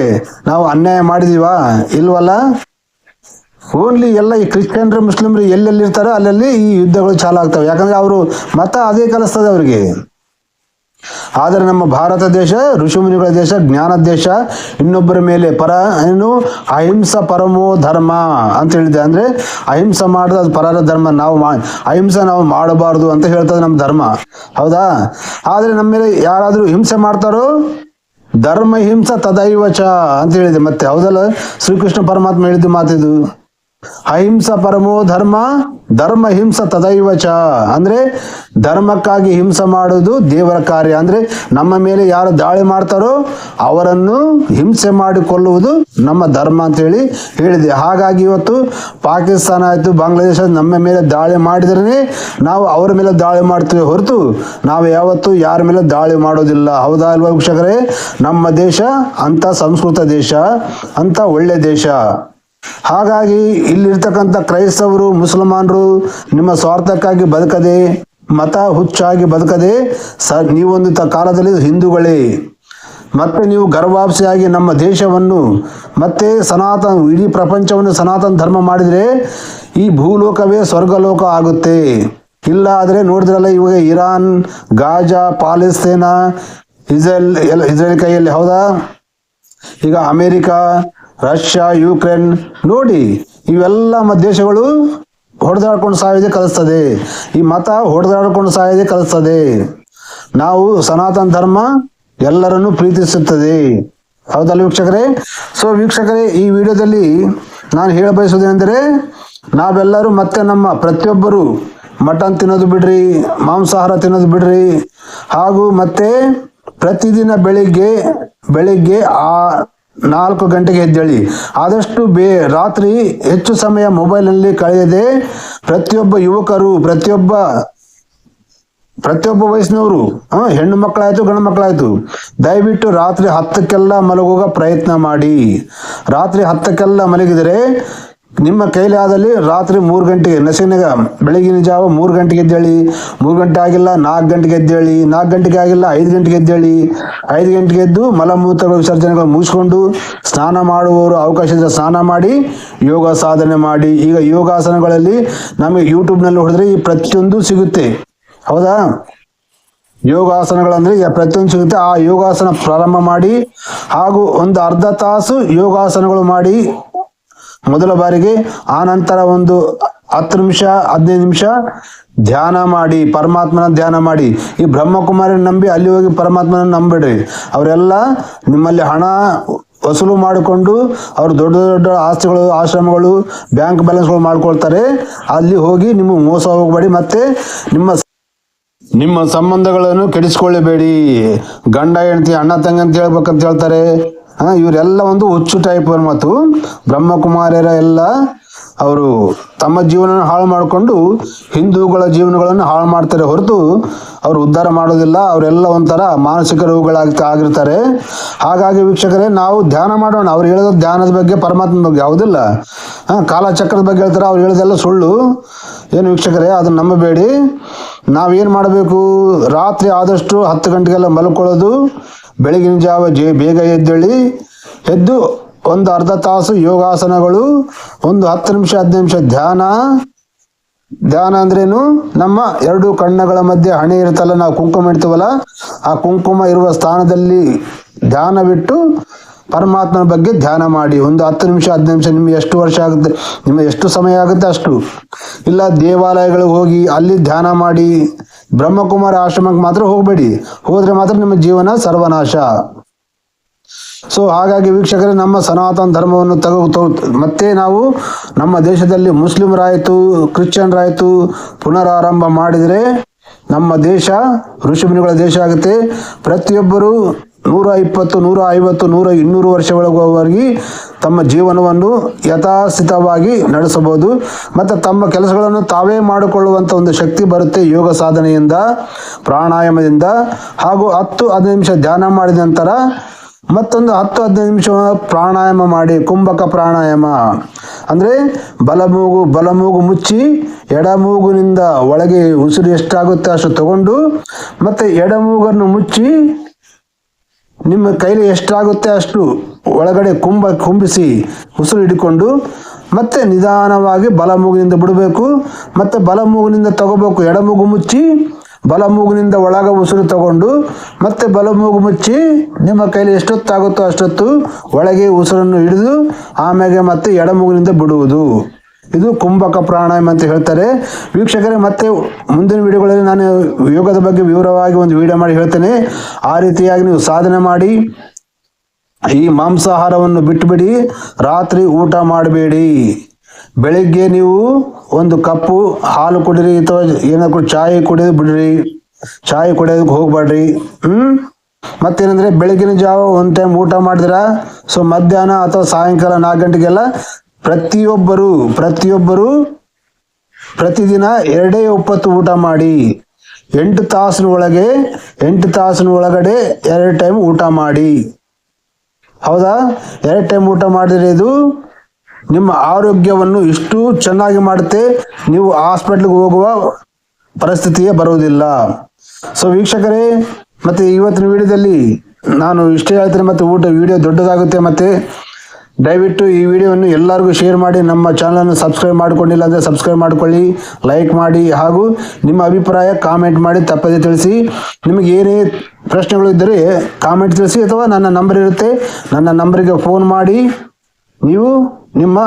ನಾವು ಅನ್ಯಾಯ ಮಾಡಿದೀವಾ? ಇಲ್ವಲ್ಲ. ಓನ್ಲಿ ಎಲ್ಲ ಈ ಕ್ರಿಶ್ಚಿಯನ್ರು ಮುಸ್ಲಿಮ್ರು ಎಲ್ಲೆಲ್ಲಿ ಇರ್ತಾರೋ ಅಲ್ಲಲ್ಲಿ ಈ ಯುದ್ಧಗಳು ಚಾಲು ಆಗ್ತವೆ. ಯಾಕಂದ್ರೆ ಅವರು ಮತ ಅದೇ ಕಲಿಸ್ತದೆ ಅವರಿಗೆ. ಆದರೆ ನಮ್ಮ ಭಾರತ ದೇಶ ಋಷಿಮುನಿಗಳ ದೇಶ, ಜ್ಞಾನದ ದೇಶ, ಇನ್ನೊಬ್ಬರ ಮೇಲೆ ಅಹಿಂಸಾ ಪರಮೋ ಧರ್ಮ ಅಂತ ಹೇಳಿದೆ. ಅಂದ್ರೆ ಅಹಿಂಸೆ ಮಾಡಿದ್ರೆ ಅದು ಪರರ ಧರ್ಮ, ನಾವು ಅಹಿಂಸೆ ನಾವು ಮಾಡಬಾರ್ದು ಅಂತ ಹೇಳ್ತದೆ ನಮ್ಮ ಧರ್ಮ, ಹೌದಾ? ಆದ್ರೆ ನಮ್ಮ ಮೇಲೆ ಯಾರಾದ್ರೂ ಹಿಂಸೆ ಮಾಡ್ತಾರೋ ಧರ್ಮ ಹಿಂಸಾ ತದೈವಚ ಅಂತ ಹೇಳಿದೆ ಮತ್ತೆ, ಹೌದಲ್ಲ? ಶ್ರೀಕೃಷ್ಣ ಪರಮಾತ್ಮ ಹೇಳಿದ್ದು ಮಾತಿದು. ಅಹಿಂಸಾ ಪರಮೋ ಧರ್ಮ, ಧರ್ಮ ಹಿಂಸ ತದೈವಚ. ಅಂದ್ರೆ ಧರ್ಮಕ್ಕಾಗಿ ಹಿಂಸೆ ಮಾಡೋದು ದೇವರ ಕಾರ್ಯ. ಅಂದ್ರೆ ನಮ್ಮ ಮೇಲೆ ಯಾರು ದಾಳಿ ಮಾಡ್ತಾರೋ ಅವರನ್ನು ಹಿಂಸೆ ಮಾಡಿ ಕೊಲ್ಲುವುದು ನಮ್ಮ ಧರ್ಮ ಅಂತ ಹೇಳಿದೆ. ಹಾಗಾಗಿ ಇವತ್ತು ಪಾಕಿಸ್ತಾನ ಆಯ್ತು, ಬಾಂಗ್ಲಾದೇಶ ನಮ್ಮ ಮೇಲೆ ದಾಳಿ ಮಾಡಿದ್ರೆ ನಾವು ಅವರ ಮೇಲೆ ದಾಳಿ ಮಾಡ್ತೀವಿ ಹೊರತು ನಾವು ಯಾವತ್ತು ಯಾರ ಮೇಲೆ ದಾಳಿ ಮಾಡೋದಿಲ್ಲ, ಹೌದಾ ಅಲ್ವಾ ವೀಕ್ಷಕರೇ? ನಮ್ಮ ದೇಶ ಅಂತ ಸಂಸ್ಕೃತ ದೇಶ, ಅಂತ ಒಳ್ಳೆ ದೇಶ. ಹಾಗಾಗಿ ಇಲ್ಲಿರ್ತಕ್ಕಂಥ ಕ್ರೈಸ್ತವರು ಮುಸಲ್ಮಾನರು ನಿಮ್ಮ ಸ್ವಾರ್ಥಕ್ಕಾಗಿ ಬದುಕದೆ, ಮತ ಹುಚ್ಚಾಗಿ ಬದುಕದೆ, ನೀವೊಂದು ಕಾಲದಲ್ಲಿ ಹಿಂದೂಗಳೇ, ಮತ್ತೆ ನೀವು ಗರ್ವಾಪ್ಸಿಯಾಗಿ ನಮ್ಮ ದೇಶವನ್ನು ಮತ್ತೆ ಸನಾತನ ಇಡೀ ಪ್ರಪಂಚವನ್ನು ಸನಾತನ ಧರ್ಮ ಮಾಡಿದರೆ ಈ ಭೂಲೋಕವೇ ಸ್ವರ್ಗಲೋಕ ಆಗುತ್ತೆ. ಇಲ್ಲ ಆದರೆ ನೋಡಿದ್ರಲ್ಲ ಇವಾಗ ಇರಾನ್, ಗಾಜಾ, ಪಾಲೆಸ್ತೇನಾ, ಇಸ್ರೇಲ್ ಕೈಯಲ್ಲಿ, ಹೌದಾ? ಈಗ ಅಮೇರಿಕಾ, ರಷ್ಯಾ, ಯುಕ್ರೇನ್ ನೋಡಿ, ಇವೆಲ್ಲ ದೇಶಗಳು ಹೊಡೆದಾಡ್ಕೊಂಡು ಸಾಯೋದೇ ಕಲಿಸ್ತದೆ. ಈ ಮತ ಹೊಡೆದಾಡ್ಕೊಂಡು ಸಾಯೋದೇ ಕಲಿಸ್ತದೆ. ನಾವು ಸನಾತನ ಧರ್ಮ ಎಲ್ಲರನ್ನು ಪ್ರೀತಿಸುತ್ತದೆ, ಹೌದಲ್ಲ ವೀಕ್ಷಕರೇ? ಸೊ ವೀಕ್ಷಕರೇ, ಈ ವಿಡಿಯೋದಲ್ಲಿ ನಾನು ಹೇಳ ಬಯಸುವುದೇನೆಂದರೆ, ನಾವೆಲ್ಲರೂ ಮತ್ತೆ ನಮ್ಮ ಪ್ರತಿಯೊಬ್ಬರು ಮಟನ್ ತಿನ್ನೋದು ಬಿಡ್ರಿ, ಮಾಂಸಾಹಾರ ತಿನ್ನೋದು ಬಿಡ್ರಿ. ಹಾಗೂ ಮತ್ತೆ ಪ್ರತಿದಿನ ಬೆಳಿಗ್ಗೆ 4 ಗಂಟೆಗೆ ಎದ್ದೇಳಿ. ಆದಷ್ಟು ರಾತ್ರಿ ಹೆಚ್ಚು ಸಮಯ ಮೊಬೈಲ್ನಲ್ಲಿ ಕಳೆಯದೆ ಪ್ರತಿಯೊಬ್ಬ ಯುವಕರು, ಪ್ರತಿಯೊಬ್ಬ ವಯಸ್ಸಿನವರು, ಹೆಣ್ಣು ಮಕ್ಕಳಾಯ್ತು ಗಂಡು ಮಕ್ಕಳಾಯ್ತು, ದಯವಿಟ್ಟು ರಾತ್ರಿ 10ಕ್ಕೆಲ್ಲ ಮಲಗುವ ಪ್ರಯತ್ನ ಮಾಡಿ. ರಾತ್ರಿ 10ಕ್ಕೆಲ್ಲ ಮಲಗಿದರೆ ನಿಮ್ಮ ಕೈಲಿ ಆದಲ್ಲಿ ರಾತ್ರಿ 3 ಗಂಟೆಗೆ ಬೆಳಗಿನ ಜಾವ 3 ಗಂಟೆಗೆ ಎದ್ದೇಳಿ. 3 ಗಂಟೆ ಆಗಿಲ್ಲ 4 ಗಂಟೆಗೆ ಎದ್ದೇಳಿ. 4 ಗಂಟೆಗೆ ಆಗಿಲ್ಲ 5 ಗಂಟೆಗೆ ಎದ್ದೇಳಿ. 5 ಗಂಟೆಗೆ ಎದ್ದು ಮಲಮೂತ್ರಗಳ ವಿಸರ್ಜನೆಗಳು ಮುಗಿಸ್ಕೊಂಡು ಸ್ನಾನ ಮಾಡುವವರು ಅವಕಾಶ ಇದ್ರೆ ಸ್ನಾನ ಮಾಡಿ ಯೋಗ ಸಾಧನೆ ಮಾಡಿ. ಈಗ ಯೋಗಾಸನಗಳಲ್ಲಿ ನಮಗೆ ಯೂಟ್ಯೂಬ್ನಲ್ಲಿ ಹೊಡೆದ್ರೆ ಈ ಪ್ರತಿಯೊಂದು ಸಿಗುತ್ತೆ, ಹೌದಾ? ಯೋಗಾಸನಗಳಂದ್ರೆ ಪ್ರತಿಯೊಂದು ಸಿಗುತ್ತೆ. ಆ ಯೋಗಾಸನ ಪ್ರಾರಂಭ ಮಾಡಿ, ಹಾಗೂ ಒಂದು ಅರ್ಧ ತಾಸು ಯೋಗಾಸನಗಳು ಮಾಡಿ ಮೊದಲ ಬಾರಿಗೆ. ಆ ನಂತರ ಒಂದು 10 ನಿಮಿಷ 15 ನಿಮಿಷ ಧ್ಯಾನ ಮಾಡಿ, ಪರಮಾತ್ಮನ ಧ್ಯಾನ ಮಾಡಿ. ಈ ಬ್ರಹ್ಮಕುಮಾರಿ ನಂಬಿ ಅಲ್ಲಿ ಹೋಗಿ ಪರಮಾತ್ಮನ ನಂಬಿಡ್ರಿ. ಅವರೆಲ್ಲ ನಿಮ್ಮಲ್ಲಿ ಹಣ ವಸೂಲು ಮಾಡಿಕೊಂಡು ಅವರು ದೊಡ್ಡ ದೊಡ್ಡ ಆಸ್ತಿಗಳು, ಆಶ್ರಮಗಳು, ಬ್ಯಾಂಕ್ ಬ್ಯಾಲೆನ್ಸ್ಗಳು ಮಾಡ್ಕೊಳ್ತಾರೆ. ಅಲ್ಲಿ ಹೋಗಿ ನಿಮಗೆ ಮೋಸ ಹೋಗಬೇಡಿ. ಮತ್ತೆ ನಿಮ್ಮ ಸಂಬಂಧಗಳನ್ನು ಕೆಡಿಸ್ಕೊಳ್ಳಬೇಡಿ. ಗಂಡ ಹೆಂಡತಿ, ಅಣ್ಣ ತಂಗಿ ಅಂತ ಹೇಳ್ಬೇಕಂತ ಹೇಳ್ತಾರೆ. ಇವರೆಲ್ಲ ಒಂದು ಹುಚ್ಚು ಟೈಪ್ ಮತ್ತು ಬ್ರಹ್ಮಕುಮಾರ್ಯರ ಎಲ್ಲ ಅವರು ತಮ್ಮ ಜೀವನ ಹಾಳು ಮಾಡಿಕೊಂಡು ಹಿಂದೂಗಳ ಜೀವನಗಳನ್ನು ಹಾಳು ಮಾಡ್ತಾರೆ ಹೊರತು ಅವರು ಉದ್ಧಾರ ಮಾಡೋದಿಲ್ಲ. ಅವರೆಲ್ಲ ಒಂಥರ ಮಾನಸಿಕ ರೋಗಿಗಳಾಗಿರ್ತಾರೆ. ಹಾಗಾಗಿ ವೀಕ್ಷಕರೇ, ನಾವು ಧ್ಯಾನ ಮಾಡೋಣ. ಅವ್ರು ಹೇಳೋದು ಧ್ಯಾನದ ಬಗ್ಗೆ, ಪರಮಾತ್ಮನ ಬಗ್ಗೆ, ಹೌದಿಲ್ಲ? ಕಾಲಚಕ್ರದ ಬಗ್ಗೆ ಹೇಳ್ತಾರೆ, ಅವ್ರು ಹೇಳೋದೆಲ್ಲ ಸುಳ್ಳು. ಏನು ವೀಕ್ಷಕರೇ, ಅದನ್ನ ನಂಬಬೇಡಿ. ನಾವೇನು ಮಾಡಬೇಕು? ರಾತ್ರಿ ಆದಷ್ಟು 10 ಗಂಟೆಗೆಲ್ಲ ಮಲ್ಕೊಳ್ಳೋದು, ಬೆಳಗಿನ ಜಾವ ಬೇಗ ಎದ್ದು ಒಂದು ಅರ್ಧ ತಾಸು ಯೋಗಾಸನಗಳು, ಒಂದು 10 ನಿಮಿಷ 15 ನಿಮಿಷ ಧ್ಯಾನ ಅಂದ್ರೇನು? ನಮ್ಮ 2 ಕಣ್ಣುಗಳ ಮಧ್ಯೆ ಹಣೆ ಇರುತ್ತಲ್ಲ, ನಾವು ಕುಂಕುಮ ಇಡ್ತೀವಲ್ಲ, ಆ ಕುಂಕುಮ ಇರುವ ಸ್ಥಾನದಲ್ಲಿ ಧ್ಯಾನ ಬಿಟ್ಟು ಪರಮಾತ್ಮನ ಬಗ್ಗೆ ಧ್ಯಾನ ಮಾಡಿ. ಒಂದು 10 ನಿಮಿಷ 15 ನಿಮಿಷ, ನಿಮ್ಗೆ ಎಷ್ಟು ವರ್ಷ ಆಗುತ್ತೆ, ನಿಮಗೆ ಎಷ್ಟು ಸಮಯ ಆಗುತ್ತೆ ಅಷ್ಟು. ಇಲ್ಲ ದೇವಾಲಯಗಳಿಗೆ ಹೋಗಿ ಅಲ್ಲಿ ಧ್ಯಾನ ಮಾಡಿ. ಬ್ರಹ್ಮಕುಮಾರ ಆಶ್ರಮಕ್ಕೆ ಮಾತ್ರ ಹೋಗಬೇಡಿ. ಹೋದ್ರೆ ಮಾತ್ರ ನಿಮ್ಮ ಜೀವನ ಸರ್ವನಾಶ. ಸೊ ಹಾಗಾಗಿ ವೀಕ್ಷಕರೇ, ನಮ್ಮ ಸನಾತನ ಧರ್ಮವನ್ನು ಮತ್ತೆ ನಾವು ನಮ್ಮ ದೇಶದಲ್ಲಿ ಮುಸ್ಲಿಮರಾಯಿತು, ಕ್ರಿಶ್ಚಿಯನ್ರಾಯಿತು ಪುನರಾರಂಭ ಮಾಡಿದರೆ ನಮ್ಮ ದೇಶ ಋಷಿಮುನಿಗಳ ದೇಶ ಆಗುತ್ತೆ. ಪ್ರತಿಯೊಬ್ಬರು 120, 150, 100, 200 ವರ್ಷಗಳವರೆಗೆ ತಮ್ಮ ಜೀವನವನ್ನು ಯಥಾಸ್ಥಿತವಾಗಿ ನಡೆಸಬಹುದು. ಮತ್ತು ತಮ್ಮ ಕೆಲಸಗಳನ್ನು ತಾವೇ ಮಾಡಿಕೊಳ್ಳುವಂಥ ಒಂದು ಶಕ್ತಿ ಬರುತ್ತೆ ಯೋಗ ಸಾಧನೆಯಿಂದ, ಪ್ರಾಣಾಯಾಮದಿಂದ. ಹಾಗೂ 10-15 ನಿಮಿಷ ಧ್ಯಾನ ಮಾಡಿದ ನಂತರ ಮತ್ತೊಂದು 10-15 ನಿಮಿಷ ಪ್ರಾಣಾಯಾಮ ಮಾಡಿ, ಕುಂಭಕ ಪ್ರಾಣಾಯಾಮ ಅಂದರೆ ಬಲಮೂಗು ಮುಚ್ಚಿ ಎಡಮೂಗಿನಿಂದ ಒಳಗೆ ಉಸಿರು ಎಷ್ಟಾಗುತ್ತೆ ಅಷ್ಟು ತಗೊಂಡು, ಮತ್ತೆ ಎಡಮೂಗನ್ನು ಮುಚ್ಚಿ ನಿಮ್ಮ ಕೈಲಿ ಎಷ್ಟಾಗುತ್ತೆ ಅಷ್ಟು ಒಳಗಡೆ ಕುಂಬಿಸಿ ಉಸಿರು ಹಿಡ್ಕೊಂಡು ಮತ್ತೆ ನಿಧಾನವಾಗಿ ಬಲಮೂಗಿನಿಂದ ಬಿಡಬೇಕು. ಮತ್ತೆ ಬಲಮೂಗಿನಿಂದ ತಗೋಬೇಕು, ಎಡಮೂಗು ಮುಚ್ಚಿ ಬಲಮೂಗಿನಿಂದ ಒಳಗ ಉಸಿರು ತಗೊಂಡು ಮತ್ತೆ ಬಲಮೂಗು ಮುಚ್ಚಿ ನಿಮ್ಮ ಕೈಲಿ ಎಷ್ಟೊತ್ತಾಗುತ್ತೋ ಅಷ್ಟೊತ್ತು ಒಳಗೆ ಉಸಿರನ್ನು ಹಿಡಿದು ಆಮೇಲೆ ಮತ್ತೆ ಎಡಮೂಗಿನಿಂದ ಬಿಡುವುದು. ಇದು ಕುಂಭಕ ಪ್ರಾಣಾಯಾಮ ಅಂತ ಹೇಳ್ತಾರೆ. ವೀಕ್ಷಕರೇ, ಮತ್ತೆ ಮುಂದಿನ ವಿಡಿಯೋಗಳಲ್ಲಿ ನಾನು ಯೋಗದ ಬಗ್ಗೆ ವಿವರವಾಗಿ ಒಂದು ವಿಡಿಯೋ ಮಾಡಿ ಹೇಳ್ತೇನೆ. ಆ ರೀತಿಯಾಗಿ ನೀವು ಸಾಧನೆ ಮಾಡಿ ಈ ಮಾಂಸಾಹಾರವನ್ನು ಬಿಟ್ಟುಬಿಡಿ. ರಾತ್ರಿ ಊಟ ಮಾಡಬೇಡಿ. ಬೆಳಿಗ್ಗೆ ನೀವು ಒಂದು ಕಪ್ಪು ಹಾಲು ಕುಡಿರಿ ಅಥವಾ ಏನಾದ್ರು ಚಾಯ್ ಕುಡಿಯೋದು ಬಿಡ್ರಿ. ಚಾಯ್ ಕುಡಿಯೋದಕ್ಕೆ ಹೋಗ್ಬೇಡ್ರಿ. ಮತ್ತೇನಂದ್ರೆ ಬೆಳಗಿನ ಜಾವ ಒಂದು ಟೈಮ್ ಊಟ ಮಾಡಿದ್ರ, ಸೊ ಮಧ್ಯಾಹ್ನ ಅಥವಾ ಸಾಯಂಕಾಲ 4 ಗಂಟೆಗೆಲ್ಲ ಪ್ರತಿಯೊಬ್ಬರು ಪ್ರತಿದಿನ 2 ಒಪ್ಪತ್ತು ಊಟ ಮಾಡಿ. 8 ತಾಸಿನ ಒಳಗಡೆ 2 ಟೈಮ್ ಊಟ ಮಾಡಿ. ಹೌದಾ? 2 ಟೈಮ್ ಊಟ ಮಾಡಿದ್ರೆ ಇದು ನಿಮ್ಮ ಆರೋಗ್ಯವನ್ನು ಇಷ್ಟು ಚೆನ್ನಾಗಿ ಮಾಡುತ್ತೆ, ನೀವು ಹಾಸ್ಪಿಟ್ಲಿಗೆ ಹೋಗುವ ಪರಿಸ್ಥಿತಿಯೇ ಬರುವುದಿಲ್ಲ. ಸೊ ವೀಕ್ಷಕರೇ, ಮತ್ತೆ ಇವತ್ತಿನ ವಿಡಿಯೋದಲ್ಲಿ ನಾನು ಇಷ್ಟೇ ಹೇಳ್ತೇನೆ. ಮತ್ತೆ ವಿಡಿಯೋ ದೊಡ್ಡದಾಗುತ್ತೆ. ಮತ್ತೆ ದಯವಿಟ್ಟು ಈ ವಿಡಿಯೋವನ್ನು ಎಲ್ಲರಿಗೂ ಶೇರ್ ಮಾಡಿ. ನಮ್ಮ ಚಾನಲನ್ನು ಸಬ್ಸ್ಕ್ರೈಬ್ ಮಾಡಿಕೊಂಡಿಲ್ಲ ಅಂದರೆ ಸಬ್ಸ್ಕ್ರೈಬ್ ಮಾಡಿಕೊಳ್ಳಿ, ಲೈಕ್ ಮಾಡಿ, ಹಾಗೂ ನಿಮ್ಮ ಅಭಿಪ್ರಾಯ ಕಾಮೆಂಟ್ ಮಾಡಿ ತಪ್ಪದೇ ತಿಳಿಸಿ. ನಿಮಗೆ ಏನೇ ಪ್ರಶ್ನೆಗಳು ಇದ್ದರೆ ಕಾಮೆಂಟ್ ತಿಳಿಸಿ, ಅಥವಾ ನನ್ನ ನಂಬರ್ ಇರುತ್ತೆ, ನನ್ನ ನಂಬರಿಗೆ ಫೋನ್ ಮಾಡಿ ನೀವು ನಿಮ್ಮ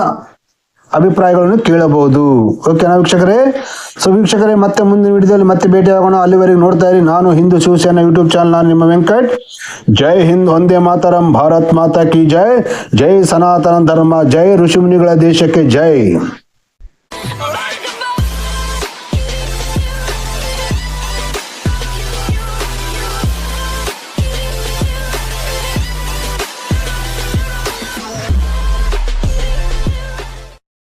ಅಭಿಪ್ರಾಯಗಳನ್ನು ಕೇಳಬಹುದು. ಓಕೆನಾ ವೀಕ್ಷಕರೇ? ಸೊ ವೀಕ್ಷಕರೇ, ಮತ್ತೆ ಮುಂದಿನ ವಿಡಿಯೋದಲ್ಲಿ ಮತ್ತೆ ಭೇಟಿಯಾಗೋಣ. ಅಲ್ಲಿವರೆಗೆ ನೋಡ್ತಾ ಇರಿ ನಾನು ಹಿಂದೂ ಶಿವಸೇನಾ ಯೂಟ್ಯೂಬ್ ಚಾನಲ್. ನಾನು ನಿಮ್ಮ ವೆಂಕಟ್. ಜೈ ಹಿಂದ್, ವಂದೇ ಮಾತರಂ, ಭಾರತ್ ಮಾತಾ ಕಿ ಜೈ. ಜೈ ಸನಾತನ ಧರ್ಮ, ಜೈ ಋಷಿಮುನಿಗಳ ದೇಶಕ್ಕೆ ಜೈ.